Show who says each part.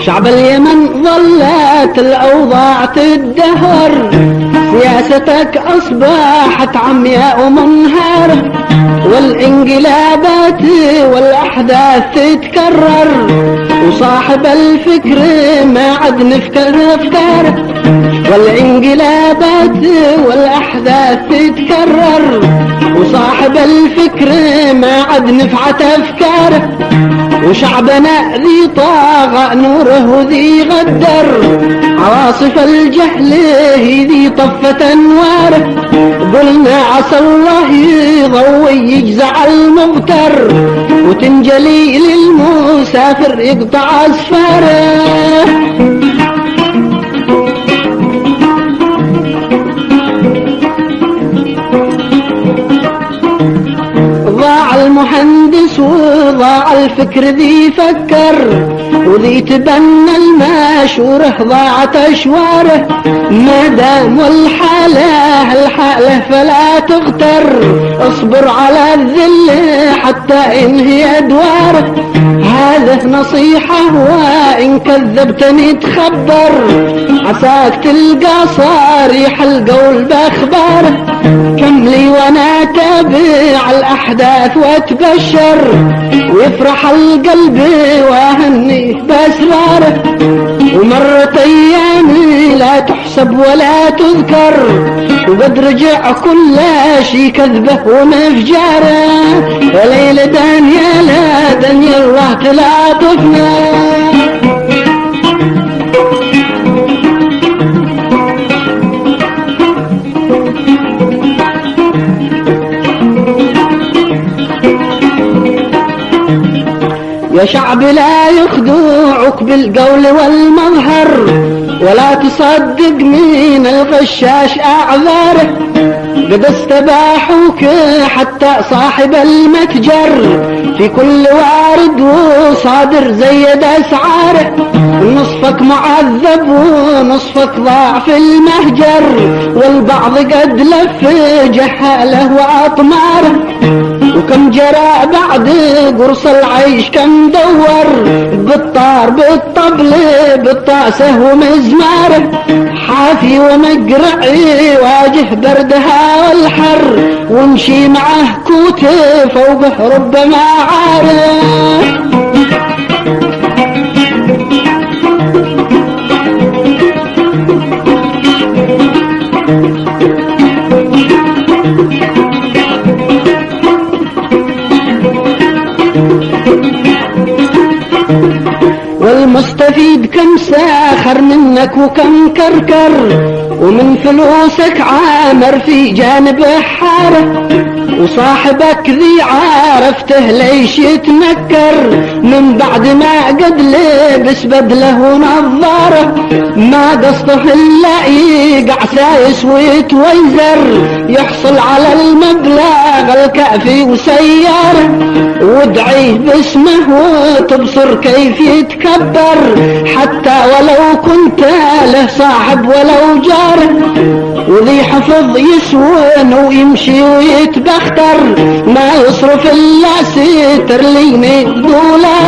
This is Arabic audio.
Speaker 1: شعب اليمن ظلت الأوضاع تدهور، سياستك أصبحت عمياء ومنهارة، والانقلابات والأحداث تتكرر، وصاحب الفكر ما عد نفكر أفكاره، والانقلابات والأحداث تتكرر، وصاحب الفكر ما عد نفعت أفكاره، وشعبنا ذي طاغى نوره ذي غدر، عواصف الجهل ذي طفت أنواره، قلنا عسى الله يضوي يجزع المغتر، وتنجلي للمسافر يقطع أسفاره. ضاع المهندس وضاع الفكر ذي فكر، وذي تبنى المشوره ضاعت أشواره، ما دام الحالة فلا تغتر، اصبر على الذل حتى انهي أدواره، هذا نصيحة وإن كذبتني تخبر، عساك تلقى صريح القول بأخباره، كم لي وانا تابع الأحداث واتبشر، ويفرح القلب وهني بأسراره، ومرت أيامي لا تحسب ولا تذكر، وقد رجع كل شي كذبه ومفجاره، يا ليلة دنيا لا دنيا الله تلاطفنا. يا شعب لا يخدوعك بالقول والمظهر، ولا تصدق من الغشاش أعذاره، قد استباحوك حتى صاحب المتجر، في كل وارد وصادر زيد أسعاره، نصفك معذب ونصفك ضاع في المهجر، والبعض قد لف جهاله وأطماره، وكم جرى بعد قرص العيش كم دور، بالطار بالطبل بالطاسة ومزماره، حافي ومقرعي واجه بردها والحر، ومشي معه كوته فوقه ربما عاره. والمستفيد كم ساخر منك وكم كركر، ومن فلوسك عامر في جانب حاره، وصاحبك ذي عارفته ليش يتنكر، من بعد ما قد لبس بدله ونظاره، ما قصده الا يقع سايس ويتويزر، يحصل على المبلغ الكافي وسياره، وادعيه باسمه وتبصر كيف يتكبر، حتى ولو كنت له صاحب ولو جاره، وذي حفظ يسون ويمشي ويتبختر، ما يصرف الا ستر لين دولار.